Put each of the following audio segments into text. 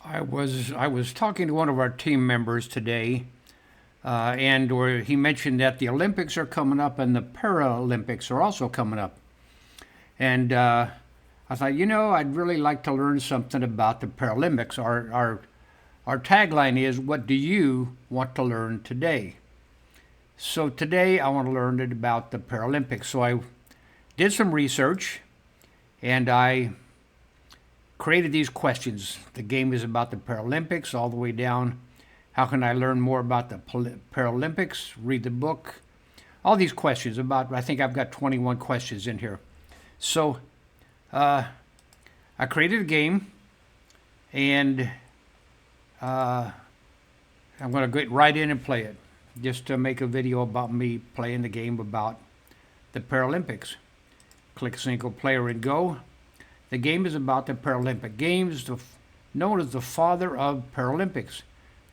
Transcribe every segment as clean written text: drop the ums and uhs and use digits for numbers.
I was talking to one of our team members today, and where he mentioned that the Olympics are coming up and the Paralympics are also coming up. And I thought, I'd really like to learn something about the Paralympics. Our tagline is, "What do you want to learn today?" So today I want to learn about the Paralympics. So I did some research and I created these questions. The game is about the Paralympics all the way down. How can I learn more about the Paralympics? Read the book. All these questions about, I think I've got 21 questions in here. So I created a game and I'm going to get right in and play it just to make a video about me playing the game about the Paralympics. Click single player and go. The game is about the Paralympic Games, known as the father of Paralympics.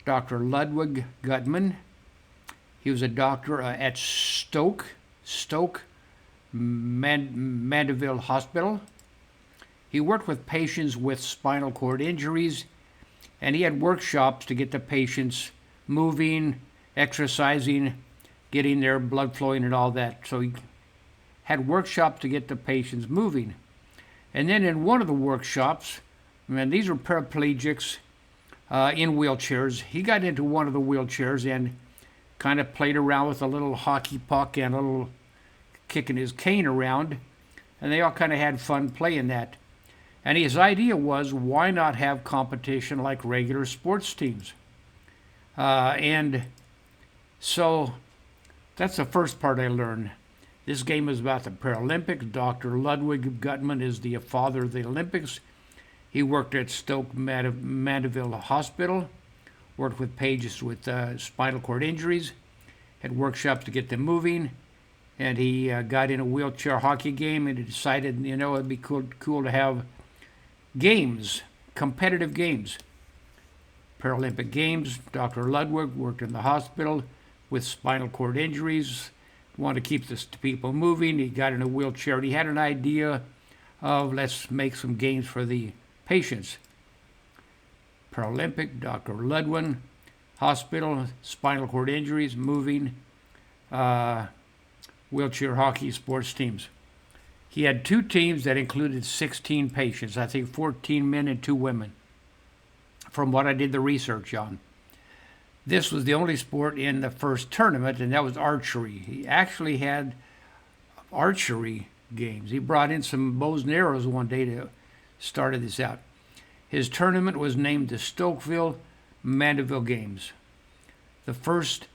Dr. Ludwig Gutmann. He was a doctor at Stoke Mandeville Hospital. He worked with patients with spinal cord injuries, and he had workshops to get the patients moving, exercising, getting their blood flowing and all that. So he had workshops to get the patients moving. And then in one of the workshops, and these were paraplegics in wheelchairs, he got into one of the wheelchairs and kind of played around with a little hockey puck and a little kicking his cane around, and they all kind of had fun playing that. And his idea was, why not have competition like regular sports teams? And so that's the first part I learned. This game is about the Paralympics. Dr. Ludwig Gutmann is the father of the Olympics. He worked at Stoke Mandeville Hospital, worked with patients with spinal cord injuries, had workshops to get them moving, and he got in a wheelchair hockey game and he decided, it'd be cool to have games, competitive games. Paralympic Games. Dr. Ludwig worked in the hospital with spinal cord injuries, wanted to keep the people moving. He got in a wheelchair. He had an idea of, let's make some games for the patients. Paralympic, Dr. Ludwig, hospital, spinal cord injuries, moving, wheelchair hockey sports teams. He had two teams that included 16 patients, I think 14 men and 2 women, from what I did the research on. This was the only sport in the first tournament, and that was archery. He actually had archery games. He brought in some bows and arrows one day to start this out. His tournament was named the Stokeville Mandeville Games. The first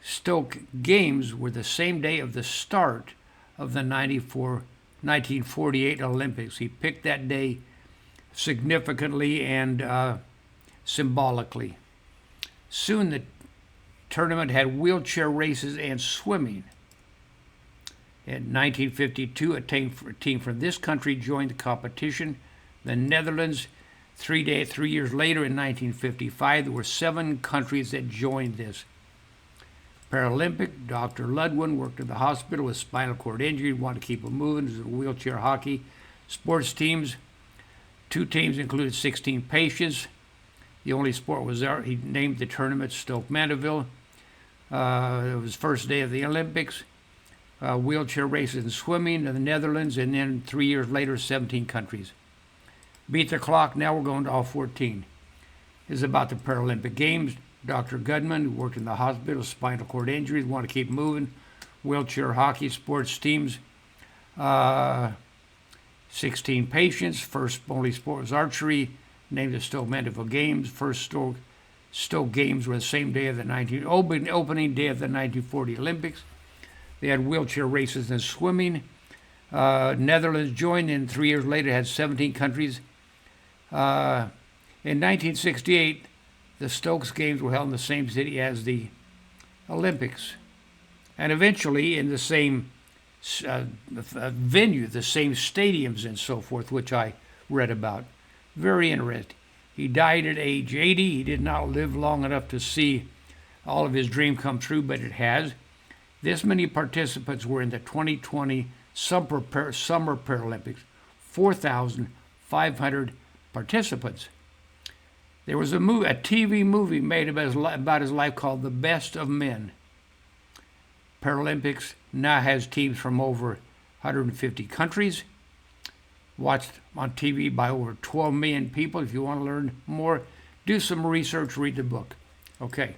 Stoke Games were the same day of the start of the 1948 Olympics. He picked that day significantly and symbolically. Soon the tournament had wheelchair races and swimming. In 1952, a team from this country joined the competition. The Netherlands, 3 years later in 1955, there were 7 countries that joined this. Paralympic, Dr. Ludwig worked at the hospital with spinal cord injury, wanted to keep them moving. This was wheelchair hockey. Sports teams, 2 teams included 16 patients. The only sport was there. He named the tournament Stoke Mandeville. It was first day of the Olympics. Wheelchair races and swimming in the Netherlands, and then 3 years later, 17 countries. Beat the clock. Now we're going to all 14. This is about the Paralympic Games. Dr. Gutmann, who worked in the hospital, spinal cord injuries, want to keep moving. Wheelchair hockey sports teams. 16 patients. First only sport was archery. Named the Stoke Mandeville Games. First Stoke Games were the same day of the opening day of the 1940 Olympics. They had wheelchair races and swimming. Netherlands joined, and 3 years later had 17 countries. In 1968, the Stokes Games were held in the same city as the Olympics, and eventually in the same venue, the same stadiums and so forth, which I read about. Very interesting. He died at age 80. He did not live long enough to see all of his dream come true, but it has. This many participants were in the 2020 Summer Paralympics, 4,500 participants. There was a TV movie made about his life called The Best of Men. Paralympics now has teams from over 150 countries, watched on TV by over 12 million people. If you want to learn more, do some research, read the book. Okay.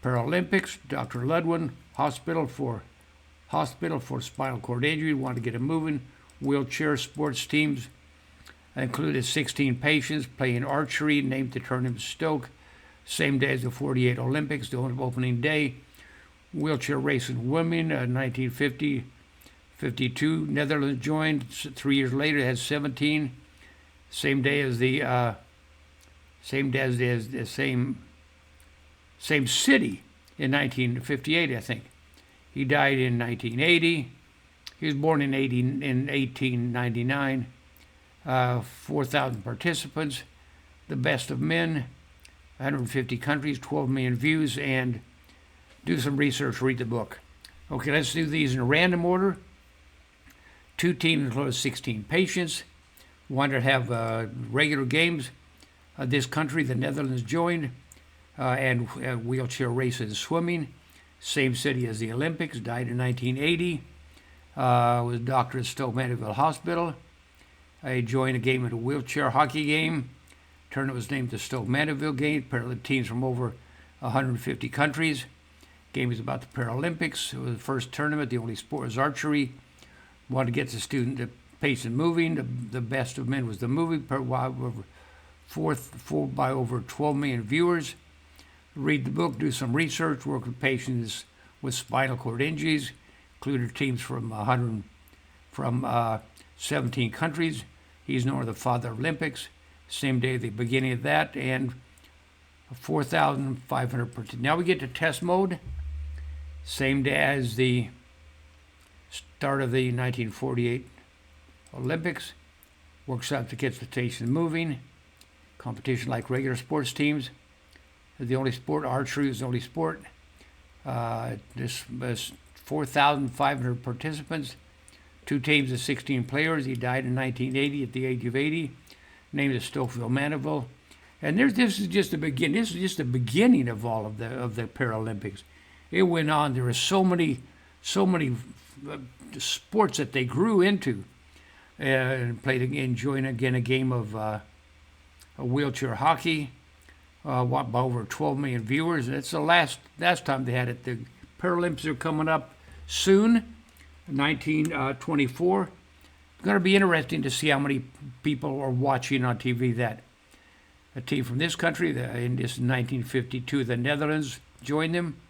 Paralympics, Dr. Ludwin, hospital for spinal cord injury, want to get it moving. Wheelchair sports teams included 16 patients playing archery, named the tournament Stoke. Same day as the 48 Olympics, the opening day. Wheelchair racing women, 1950, 52. Netherlands joined 3 years later, has 17. Same day as the same city in 1958, I think. He died in 1980. He was born in 1899. 4,000 participants. The Best of Men, 150 countries, 12 million views, and do some research, read the book. Okay, let's do these in random order. 2 teams include 16 patients. Wanted to have regular games. This country, the Netherlands, joined, and wheelchair race and swimming. Same city as the Olympics, died in 1980. Was a doctor at Stoke Mandeville Hospital. I joined a game at a wheelchair hockey game. Tournament was named the Stoke Mandeville game. Teams from over 150 countries. Game was about the Paralympics. It was the first tournament. The only sport was archery. Wanted to get the patient moving. The Best of Men was the movie. By over 12 million viewers. Read the book, do some research, work with patients with spinal cord injuries. Included teams from 17 countries. He's known as the Father of Olympics. Same day, the beginning of that, and 4,500 per team. Now we get to test mode. Same day as the start of the 1948 Olympics. Works out to get the station moving. Competition like regular sports teams. The only sport, archery is the only sport. This was 4,500 participants. 2 teams of 16 players. He died in 1980 at the age of 80. Named as Stokeville Mandeville. And this is just the beginning. This is just the beginning of all of the Paralympics. It went on. There were so many sports that they grew into. And enjoying again a game of a wheelchair hockey. By over 12 million viewers. That's the last time they had it. The Paralympics are coming up soon, 1924. It's going to be interesting to see how many people are watching on TV that. A team from this country, in this 1952, the Netherlands joined them.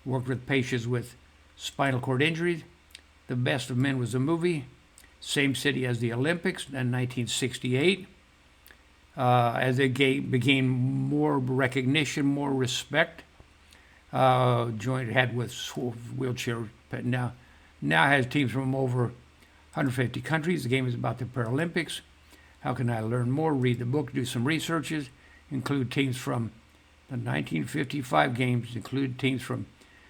Worked with patients with spinal cord injuries. The Best of Men was a movie. Same city as the Olympics in 1968. As they began more recognition, more respect, had with wheelchair, but now has teams from over 150 countries. The game is about the Paralympics. How can I learn more? Read the book, do some researches. Include teams from the 1955 games. Include teams from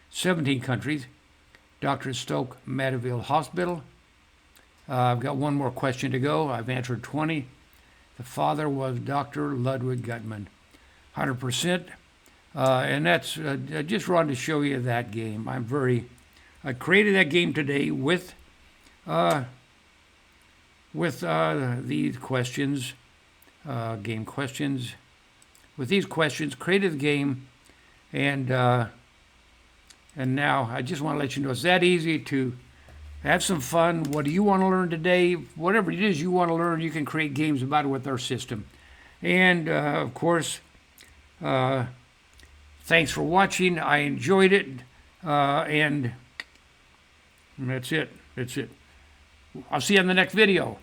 17 countries. Dr. Stoke Mandeville Hospital. I've got one more question to go. I've answered 20. The father was Dr. Ludwig Gutman, 100%. And that's I just wanted to show you that game. I created that game today with these questions, game questions. With these questions, created the game, and now I just want to let you know it's that easy to have some fun. What do you want to learn today? Whatever it is you want to learn, you can create games about it with our system. And, of course, thanks for watching. I enjoyed it. And that's it. I'll see you in the next video.